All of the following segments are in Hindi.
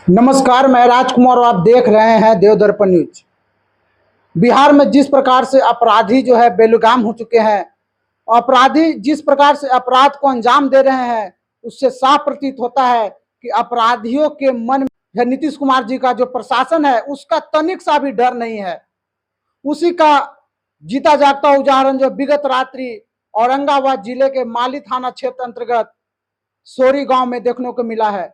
नमस्कार, मैं राजकुमार और आप देख रहे हैं देवदर्पण न्यूज। बिहार में जिस प्रकार से अपराधी जो है बेलगाम हो चुके हैं, अपराधी जिस प्रकार से अपराध को अंजाम दे रहे हैं, उससे साफ प्रतीत होता है कि अपराधियों के मन में नीतीश कुमार जी का जो प्रशासन है उसका तनिक सा भी डर नहीं है। उसी का जीता जागता उदाहरण जो विगत रात्रि औरंगाबाद जिले के माली थाना क्षेत्र अंतर्गत सोरी गांव में देखने को मिला है।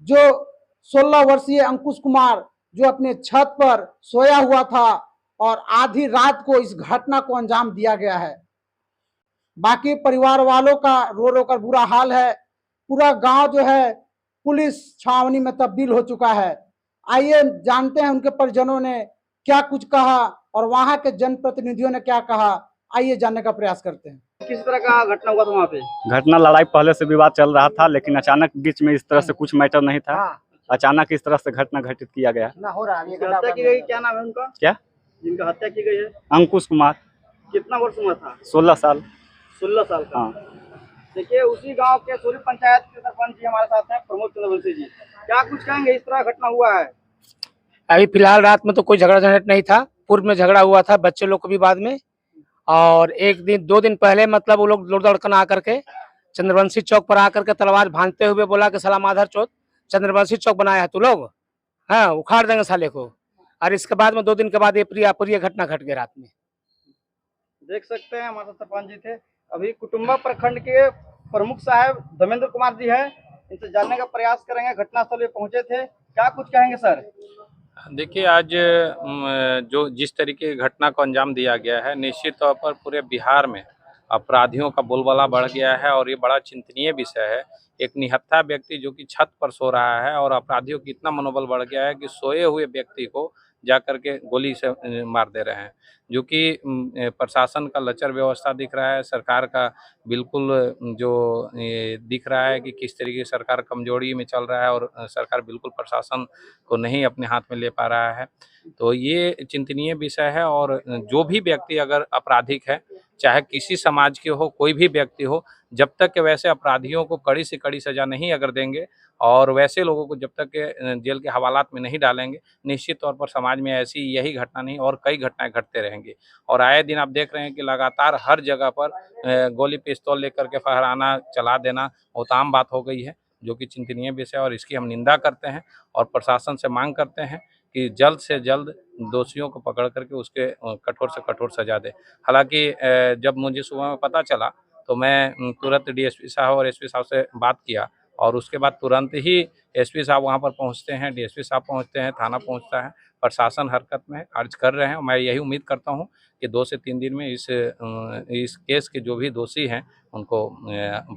जो 16 वर्षीय अंकुश कुमार जो अपने छत पर सोया हुआ था और आधी रात को इस घटना को अंजाम दिया गया है। बाकी परिवार वालों का रो रो कर बुरा हाल है। पूरा गांव जो है पुलिस छावनी में तब्दील हो चुका है। आइए जानते हैं उनके परिजनों ने क्या कुछ कहा और वहां के जनप्रतिनिधियों ने क्या कहा। आइए जानने का प्रयास करते हैं। किस तरह का घटना हुआ था वहाँ पे? घटना लड़ाई पहले से विवाद चल रहा था, लेकिन अचानक बीच में इस तरह से कुछ मैटर नहीं था। अचानक इस तरह से घटना घटित किया गया। हत्या की गई, क्या नाम है उनका? क्या? जिनका हत्या की गई है अंकुश कुमार। कितना वर्ष उम्र था? 16 साल। 16 साल का। हाँ। देखिए, उसी गांव के सूरी पंचायत के सरपंच जी हमारे साथ हैं, प्रमोद चंद्रवंशी जी। क्या कुछ कहेंगे, इस तरह घटना हुआ है? अभी फिलहाल रात में तो कोई झगड़ा झंझट नहीं था। पूर्व में झगड़ा हुआ था बच्चे लोग को भी बाद में, और एक दिन 2 दिन पहले मतलब वो लोग लड़कन आकर के चंद्रवंशी चौक पर आकर के तलवार भांजते हुए बोला कि साला माधर चौथ चंद्रवंशी चौक बनाया है तू लोग, हाँ उखाड़ देंगे साले को। और इसके बाद में 2 दिन के बाद ये प्रिय घटना घट गई रात में। देख सकते हैं हमारे सरपंच जी थे। अभी कुटुम्बा प्रखंड के प्रमुख साहब धर्मेंद्र कुमार जी है, इनसे जानने का प्रयास करेंगे। घटनास्थल पे पहुंचे थे, क्या कुछ कहेंगे सर? देखिए, आज जो जिस तरीके की घटना को अंजाम दिया गया है, निश्चित तौर पर पूरे बिहार में अपराधियों का बोलबाला बढ़ गया है और ये बड़ा चिंतनीय विषय है। एक निहत्था व्यक्ति जो कि छत पर सो रहा है और अपराधियों की इतना मनोबल बढ़ गया है कि सोए हुए व्यक्ति को जा करके गोली से मार दे रहे हैं, जो कि प्रशासन का लचर व्यवस्था दिख रहा है। सरकार का बिल्कुल जो दिख रहा है कि किस तरीके से सरकार कमजोरी में चल रहा है और सरकार बिल्कुल प्रशासन को नहीं अपने हाथ में ले पा रहा है। तो ये चिंतनीय विषय है और जो भी व्यक्ति अगर आपराधिक है, चाहे किसी समाज के हो, कोई भी व्यक्ति हो, जब तक के वैसे अपराधियों को कड़ी से कड़ी सज़ा नहीं अगर देंगे और वैसे लोगों को जब तक के जेल के हवालात में नहीं डालेंगे, निश्चित तौर पर समाज में ऐसी यही घटना नहीं और कई घटनाएं घटते रहेंगी। और आए दिन आप देख रहे हैं कि लगातार हर जगह पर गोली पिस्तौल लेकर के फहराना, चला देना बहुत आम बात हो गई है, जो कि चिंतनीय विषय है और इसकी हम निंदा करते हैं और प्रशासन से मांग करते हैं कि जल्द से जल्द दोषियों को पकड़ करके उसके कठोर से कठोर सजा दे। हालांकि जब मुझे सुबह में पता चला तो मैं तुरंत डीएसपी साहब और एसपी साहब से बात किया और उसके बाद तुरंत ही एसपी साहब वहां पर पहुंचते हैं, डीएसपी साहब पहुंचते हैं, थाना पहुंचता है, प्रशासन हरकत में है, कार्य कर रहे हैं। मैं यही उम्मीद करता हूं कि 2 से 3 दिन में इस केस के जो भी दोषी हैं उनको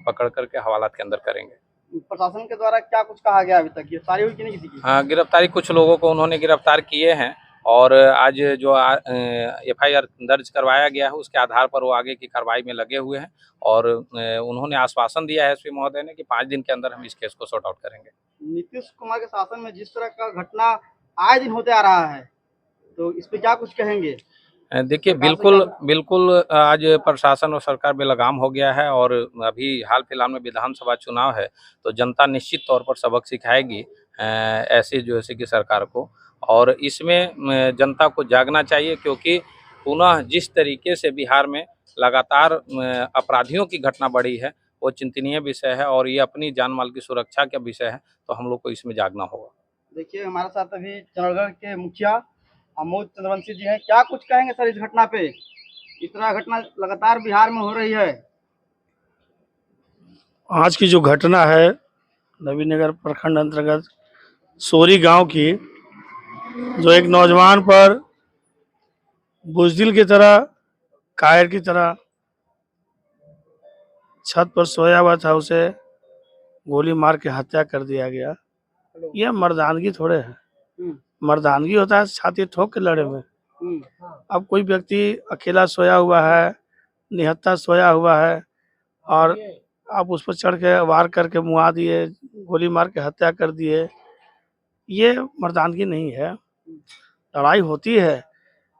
पकड़ करके हवालात के अंदर करेंगे। प्रशासन के द्वारा क्या कुछ कहा गया अभी तक? गिरफ्तारी हुई कि नहीं किसी की? हाँ, गिरफ्तारी कुछ लोगों को उन्होंने गिरफ्तार किए हैं और आज जो एफआईआर दर्ज करवाया गया है उसके आधार पर वो आगे की कार्रवाई में लगे हुए हैं और उन्होंने आश्वासन दिया है एसपी महोदय ने कि 5 दिन के अंदर हम इस केस को सॉर्ट आउट करेंगे। नीतीश कुमार के शासन में जिस तरह का घटना आए दिन होते आ रहा है, तो इस पे क्या कुछ कहेंगे? देखिए, बिल्कुल आज प्रशासन और सरकार बेलगाम हो गया है और अभी हाल फिलहाल में विधानसभा चुनाव है, तो जनता निश्चित तौर पर सबक सिखाएगी ऐसी जो ऐसी की सरकार को। और इसमें जनता को जागना चाहिए, क्योंकि पुनः जिस तरीके से बिहार में लगातार अपराधियों की घटना बढ़ी है वो चिंतनीय विषय है और ये अपनी जान माल की सुरक्षा का विषय है, तो हम लोग को इसमें जागना होगा। देखिए, हमारे साथ अभी चंडीगढ़ के मुखिया प्रमोद चंद्रवंशी जी हैं। क्या कुछ कहेंगे सर इस घटना पे? इस तरह घटना लगातार बिहार में हो रही है। आज की जो घटना है नवीनगर प्रखंड अंतर्गत सोरी गांव की, जो एक नौजवान पर बुज़दिल की तरह, कायर की तरह छत पर सोया हुआ था, उसे गोली मार के हत्या कर दिया गया। यह मर्दानगी थोड़े है। मर्दानगी होता है छाती ठोक के लड़े में। अब कोई व्यक्ति अकेला सोया हुआ है, निहत्था सोया हुआ है और आप उस पर चढ़ के वार करके मुआ दिए, गोली मार के हत्या कर दिए, ये मर्दानगी नहीं है। लड़ाई होती है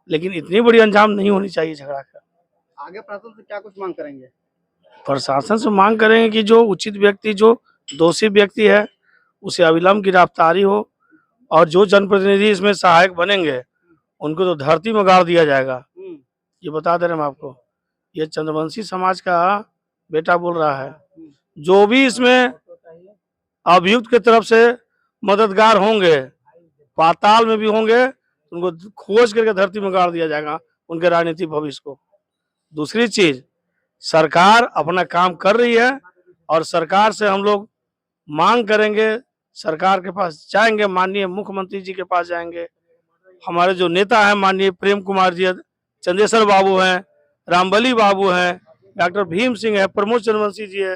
लेकिन इतनी बड़ी अंजाम नहीं होनी चाहिए झगड़ा का। आगे प्रशासन से क्या कुछ मांग करेंगे? प्रशासन से मांग करेंगे कि जो उचित व्यक्ति, जो दोषी व्यक्ति है, उसे अविलंब गिरफ्तारी हो और जो जनप्रतिनिधि इसमें सहायक बनेंगे उनको तो धरती में गाड़ दिया जाएगा। ये बता दे रहे हैं हम आपको। ये चंद्रवंशी समाज का बेटा बोल रहा है। जो भी इसमें अभियुक्त की तरफ से मददगार होंगे, पाताल में भी होंगे, उनको खोज करके धरती में गाड़ दिया जाएगा, उनके राजनीतिक भविष्य को। दूसरी चीज, सरकार अपना काम कर रही है और सरकार से हम लोग मांग करेंगे, सरकार के पास जाएंगे, माननीय मुख्यमंत्री जी के पास जाएंगे। हमारे जो नेता हैं माननीय प्रेम कुमार जी, चंदेश्वर बाबू हैं, रामबली बाबू हैं, डॉक्टर भीम सिंह है, प्रमोद चंद्रवंशी जी है,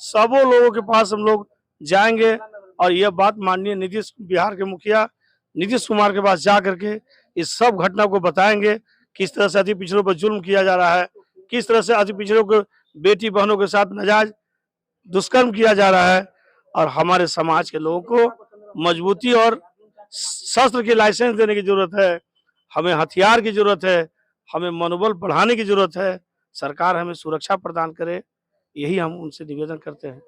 सबों लोगों के पास हम लोग जाएंगे और यह बात माननीय बिहार के मुखिया नीतीश कुमार के पास जा करके इस सब घटना को बताएंगे। किस तरह से अति पिछड़ों पर जुल्म किया जा रहा है, किस तरह से अति पिछड़ों को बेटी बहनों के साथ नाजायज दुष्कर्म किया जा रहा है। और हमारे समाज के लोगों को मजबूती और शस्त्र की लाइसेंस देने की जरूरत है, हमें हथियार की जरूरत है, हमें मनोबल बढ़ाने की जरूरत है। सरकार हमें सुरक्षा प्रदान करे, यही हम उनसे निवेदन करते हैं।